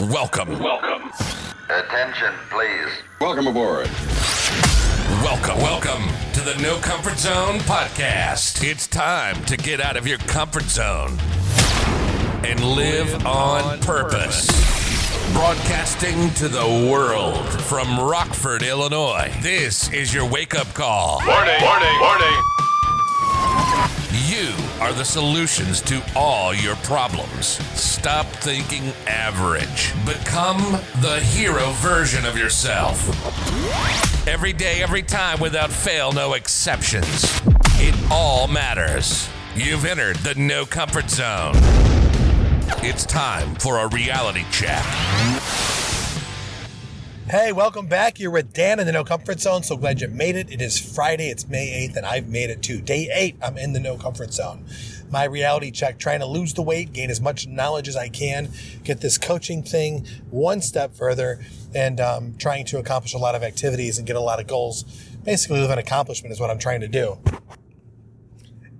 Welcome. Attention, please. Welcome aboard. Welcome to the No Comfort Zone podcast. It's time to get out of your comfort zone and live on purpose. Broadcasting to the world from Rockford, Illinois. This is your wake-up call. Warning. You are the solutions to all your problems. Stop thinking average. Become the hero version of yourself. Every day, every time, without fail, no exceptions. It all matters. You've entered the No Comfort Zone. It's time for a reality check. Hey, welcome back. You're with Dan in the No Comfort Zone. So glad you made it. It is Friday. It's May 8th, and I've made it too. Day 8, I'm in the No Comfort Zone. My reality check, trying to lose the weight, gain as much knowledge as I can, get this coaching thing one step further, and trying to accomplish a lot of activities and get a lot of goals. Basically, live an accomplishment is what I'm trying to do.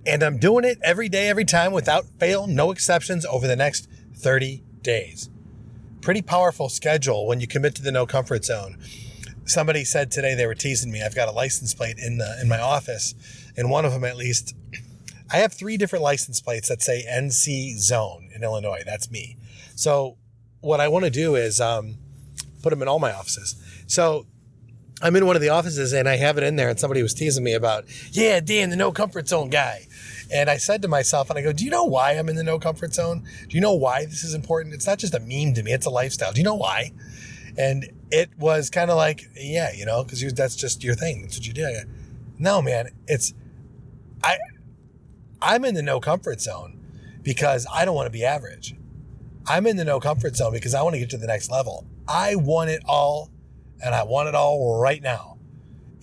And I'm doing it every day, every time, without fail, no exceptions, over the next 30 days. Pretty powerful schedule when you commit to the No Comfort Zone. Somebody said today, they were teasing me, I've got a license plate in my office, and one of them at least, I have 3 different license plates that say NC Zone in Illinois. That's me. So what I want to do is put them in all my offices. So I'm in one of the offices and I have it in there, and somebody was teasing me about, yeah, Dan, the No Comfort Zone guy. And I said to myself, and I go, do you know why I'm in the No Comfort Zone? Do you know why this is important? It's not just a meme to me. It's a lifestyle. Do you know why? And it was kind of like, yeah, because that's just your thing. That's what you do. I go, no, man, I'm in the No Comfort Zone because I don't want to be average. I'm in the No Comfort Zone because I want to get to the next level. I want it all, and I want it all right now.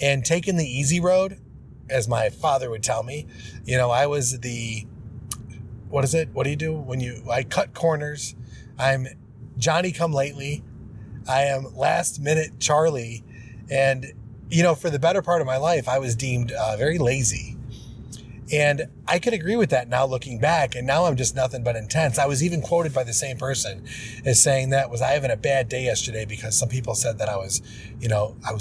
And taking the easy road, as my father would tell me, I was what is it? What do you do I cut corners? I'm Johnny come lately. I am last minute Charlie. And, for the better part of my life, I was deemed very lazy. And I could agree with that now looking back, and now I'm just nothing but intense. I was even quoted by the same person as saying that was I having a bad day yesterday because some people said that I was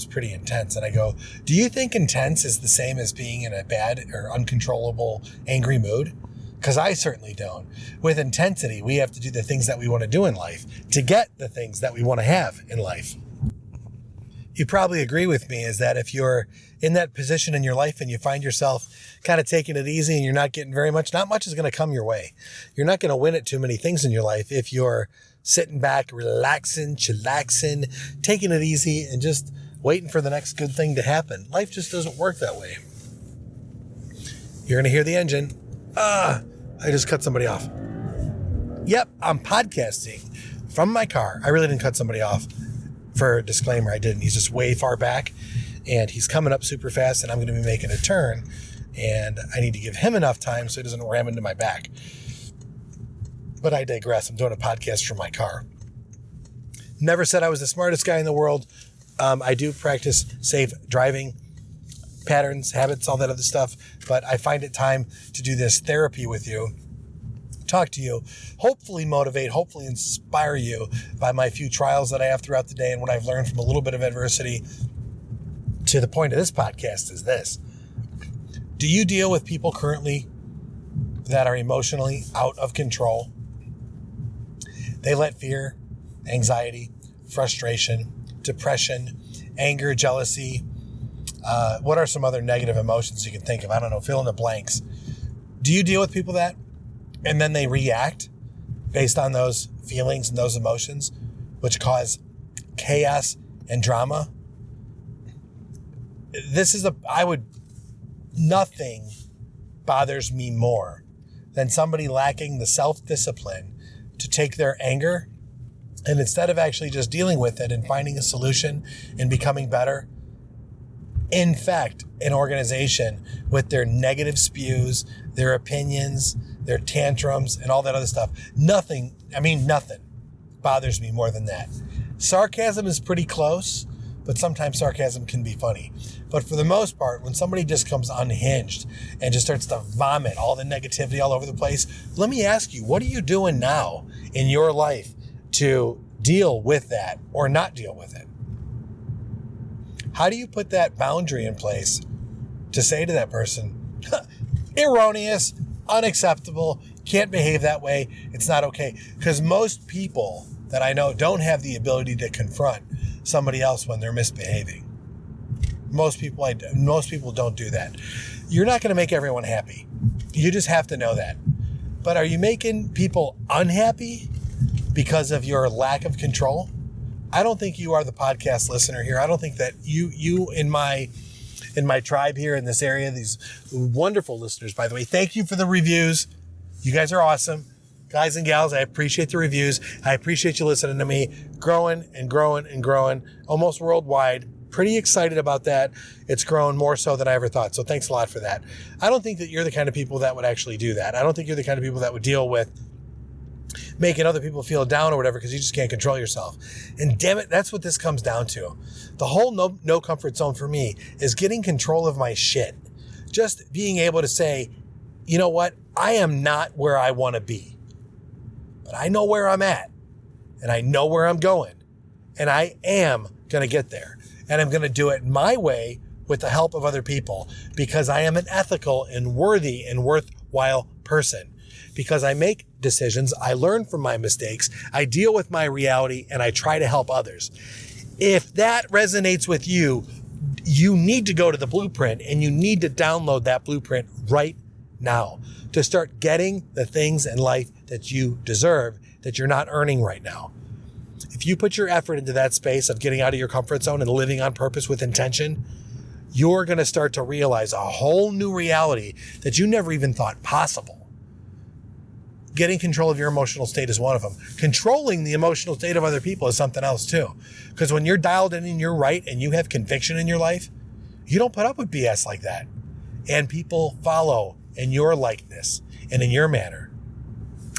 pretty intense. And I go, do you think intense is the same as being in a bad or uncontrollable angry mood? Because I certainly don't. With intensity, we have to do the things that we want to do in life to get the things that we want to have in life. You probably agree with me is that if you're in that position in your life and you find yourself kind of taking it easy and you're not getting very much, not much is going to come your way. You're not going to win at too many things in your life if you're sitting back, relaxing, chillaxing, taking it easy and just waiting for the next good thing to happen. Life just doesn't work that way. You're going to hear the engine. I just cut somebody off. Yep, I'm podcasting from my car. I really didn't cut somebody off. For a disclaimer, I didn't. He's just way far back and he's coming up super fast and I'm going to be making a turn and I need to give him enough time so he doesn't ram into my back. But I digress. I'm doing a podcast from my car. Never said I was the smartest guy in the world. I do practice safe driving patterns, habits, all that other stuff, but I find it time to do this therapy with you. Talk to you, hopefully motivate, hopefully inspire you by my few trials that I have throughout the day and what I've learned from a little bit of adversity. To the point of this podcast is this. Do you deal with people currently that are emotionally out of control? They let fear, anxiety, frustration, depression, anger, jealousy, what are some other negative emotions you can think of? I don't know, fill in the blanks. Do you deal with people that and then they react based on those feelings and those emotions, which cause chaos and drama? Nothing bothers me more than somebody lacking the self-discipline to take their anger and instead of actually just dealing with it and finding a solution and becoming better, infect an organization with their negative spews, their opinions, their tantrums, and all that other stuff. Nothing bothers me more than that. Sarcasm is pretty close, but sometimes sarcasm can be funny. But for the most part, when somebody just comes unhinged and just starts to vomit all the negativity all over the place, let me ask you, what are you doing now in your life to deal with that or not deal with it? How do you put that boundary in place to say to that person, erroneous, unacceptable, can't behave that way, it's not okay? Because most people that I know don't have the ability to confront somebody else when they're misbehaving. Most people don't do that. You're not going to make everyone happy. You just have to know that. But are you making people unhappy because of your lack of control? I don't think you are the podcast listener here. I don't think that you in my tribe here in this area, these wonderful listeners, by the way, thank you for the reviews. You guys are awesome. Guys and gals, I appreciate the reviews. I appreciate you listening to me. Growing and growing and growing, almost worldwide. Pretty excited about that. It's grown more so than I ever thought. So thanks a lot for that. I don't think that you're the kind of people that would actually do that. I don't think you're the kind of people that would deal with making other people feel down or whatever because you just can't control yourself. And damn it, that's what this comes down to. The whole no comfort zone for me is getting control of my shit. Just being able to say, you know what? I am not where I want to be. But I know where I'm at. And I know where I'm going. And I am going to get there. And I'm going to do it my way with the help of other people because I am an ethical and worthy and worthwhile person. Because I make decisions, I learn from my mistakes, I deal with my reality, and I try to help others. If that resonates with you, you need to go to the blueprint and you need to download that blueprint right now to start getting the things in life that you deserve that you're not earning right now. If you put your effort into that space of getting out of your comfort zone and living on purpose with intention, you're going to start to realize a whole new reality that you never even thought possible. Getting control of your emotional state is one of them. Controlling the emotional state of other people is something else too. Because when you're dialed in and you're right and you have conviction in your life, you don't put up with BS like that. And people follow in your likeness and in your manner.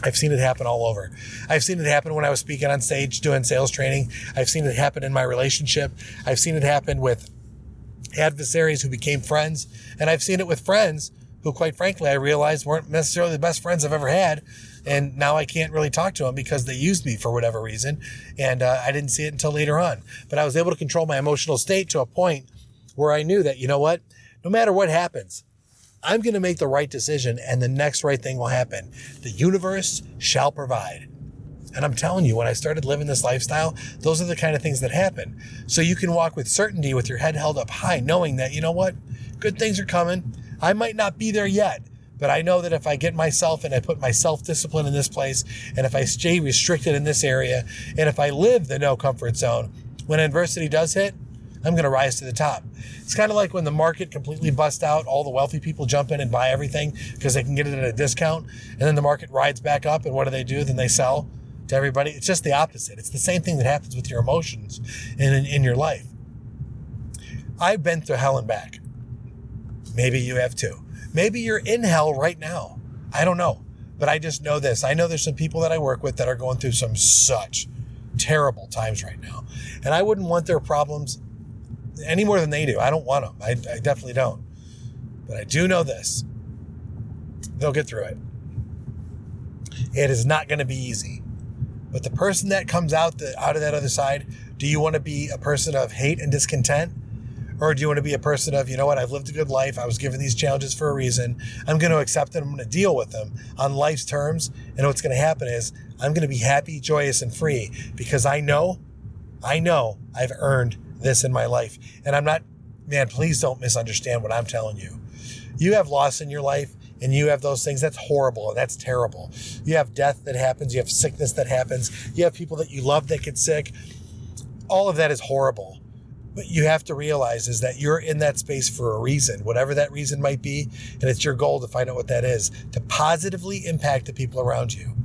I've seen it happen all over. I've seen it happen when I was speaking on stage doing sales training. I've seen it happen in my relationship. I've seen it happen with adversaries who became friends. And I've seen it with friends who, quite frankly, I realized weren't necessarily the best friends I've ever had. And now I can't really talk to them because they used me for whatever reason. And I didn't see it until later on. But I was able to control my emotional state to a point where I knew that, you know what, no matter what happens, I'm going to make the right decision and the next right thing will happen. The universe shall provide. And I'm telling you, when I started living this lifestyle, those are the kind of things that happen. So you can walk with certainty with your head held up high, knowing that, you know what, good things are coming. I might not be there yet, but I know that if I get myself and I put my self-discipline in this place, and if I stay restricted in this area, and if I live the no comfort zone, when adversity does hit, I'm going to rise to the top. It's kind of like when the market completely busts out, all the wealthy people jump in and buy everything because they can get it at a discount. And then the market rides back up. And what do? Then they sell to everybody. It's just the opposite. It's the same thing that happens with your emotions in your life. I've been through hell and back. Maybe you have too. Maybe you're in hell right now. I don't know. But I just know this. I know there's some people that I work with that are going through some such terrible times right now. And I wouldn't want their problems any more than they do. I don't want them. I definitely don't. But I do know this. They'll get through it. It is not going to be easy. But the person that comes out of that other side, do you want to be a person of hate and discontent? Or do you want to be a person of, you know what, I've lived a good life. I was given these challenges for a reason. I'm going to accept them. I'm going to deal with them on life's terms. And what's going to happen is I'm going to be happy, joyous, and free because I know I've earned this in my life. And I'm not, man, please don't misunderstand what I'm telling you. You have loss in your life and you have those things. That's horrible and that's terrible. You have death that happens. You have sickness that happens. You have people that you love that get sick. All of that is horrible. But you have to realize is that you're in that space for a reason, whatever that reason might be. And it's your goal to find out what that is, to positively impact the people around you.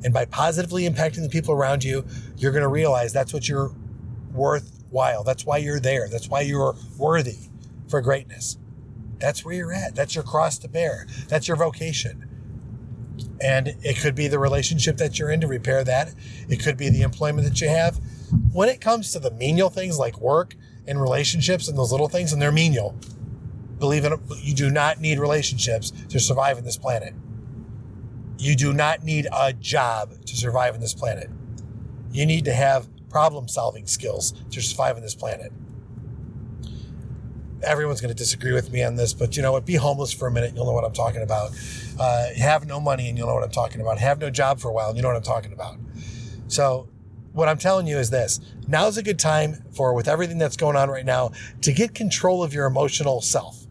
And by positively impacting the people around you, you're going to realize that's what you're worthwhile. That's why you're there. That's why you're worthy for greatness. That's where you're at. That's your cross to bear. That's your vocation. And it could be the relationship that you're in to repair that. It could be the employment that you have. When it comes to the menial things like work and relationships and those little things, and they're menial, believe it, you do not need relationships to survive on this planet. You do not need a job to survive on this planet. You need to have problem-solving skills to survive on this planet. Everyone's going to disagree with me on this, but you know what? Be homeless for a minute, you'll know what I'm talking about. Have no money, and you'll know what I'm talking about. Have no job for a while, and you know what I'm talking about. So what I'm telling you is this. Now's a good time with everything that's going on right now, to get control of your emotional self,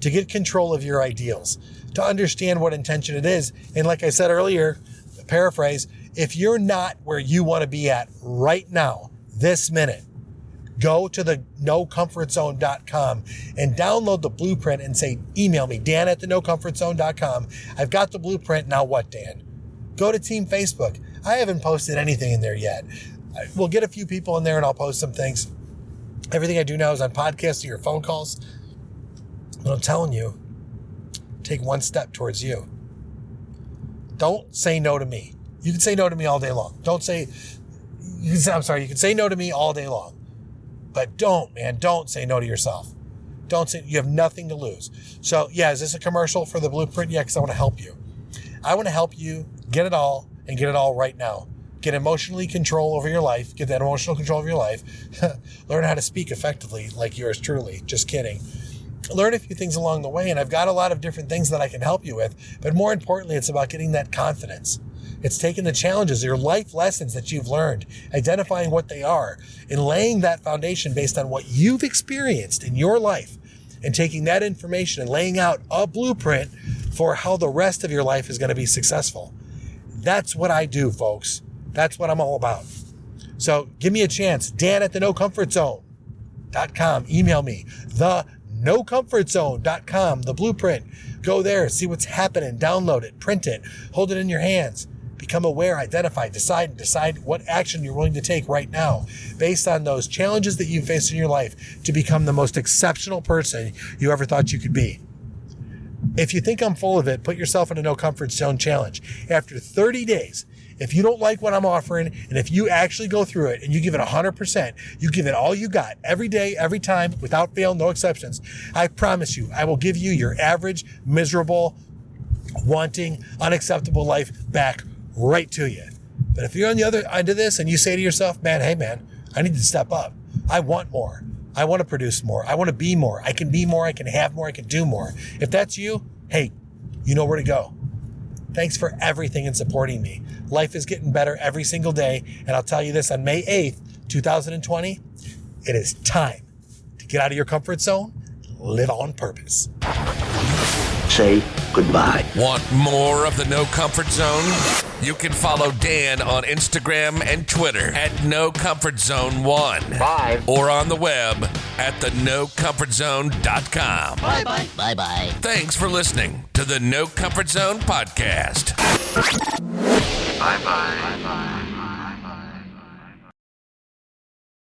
to get control of your ideals, to understand what intention it is. And like I said earlier, paraphrase, if you're not where you want to be at right now, this minute, go to the NoComfortZone.com and download the blueprint and say, email me, Dan at the NoComfortZone.com. I've got the blueprint. Now what, Dan? Go to Team Facebook. I haven't posted anything in there yet. We'll get a few people in there and I'll post some things. Everything I do now is on podcasting or phone calls. But I'm telling you, take one step towards you. Don't say no to me. You can say no to me all day long. You can say no to me all day long. But don't say no to yourself. You have nothing to lose. So yeah, is this a commercial for the blueprint? Yeah, because I want to help you. I want to help you get it all and get it all right now. Get emotional control over your life. Get that emotional control over your life. Learn how to speak effectively like yours truly. Just kidding. Learn a few things along the way, and I've got a lot of different things that I can help you with. But more importantly, it's about getting that confidence. It's taking the challenges, your life lessons that you've learned, identifying what they are, and laying that foundation based on what you've experienced in your life, and taking that information and laying out a blueprint for how the rest of your life is going to be successful. That's what I do, folks. That's what I'm all about. So give me a chance. Dan at the NoComfortZone.com. Email me. The NoComfortZone.com. The blueprint. Go there. See what's happening. Download it. Print it. Hold it in your hands. Become aware, identify, decide what action you're willing to take right now based on those challenges that you face in your life to become the most exceptional person you ever thought you could be. If you think I'm full of it, put yourself in a No Comfort Zone challenge. After 30 days, if you don't like what I'm offering, and if you actually go through it and you give it 100%, you give it all you got every day, every time, without fail, no exceptions, I promise you, I will give you your average, miserable, wanting, unacceptable life back right to you. But if you're on the other end of this and you say to yourself, hey man, I need to step up. I want more. I want to produce more. I want to be more. I can be more. I can have more. I can do more. If that's you, hey, you know where to go. Thanks for everything and supporting me. Life is getting better every single day. And I'll tell you this, on May 8th, 2020, it is time to get out of your comfort zone, live on purpose. Say goodbye. Want more of the No Comfort Zone? You can follow Dan on Instagram and Twitter at NoComfortZone1. Bye. Or on the web at TheNoComfortZone.com. Bye-bye. Bye-bye. Thanks for listening to the No Comfort Zone podcast.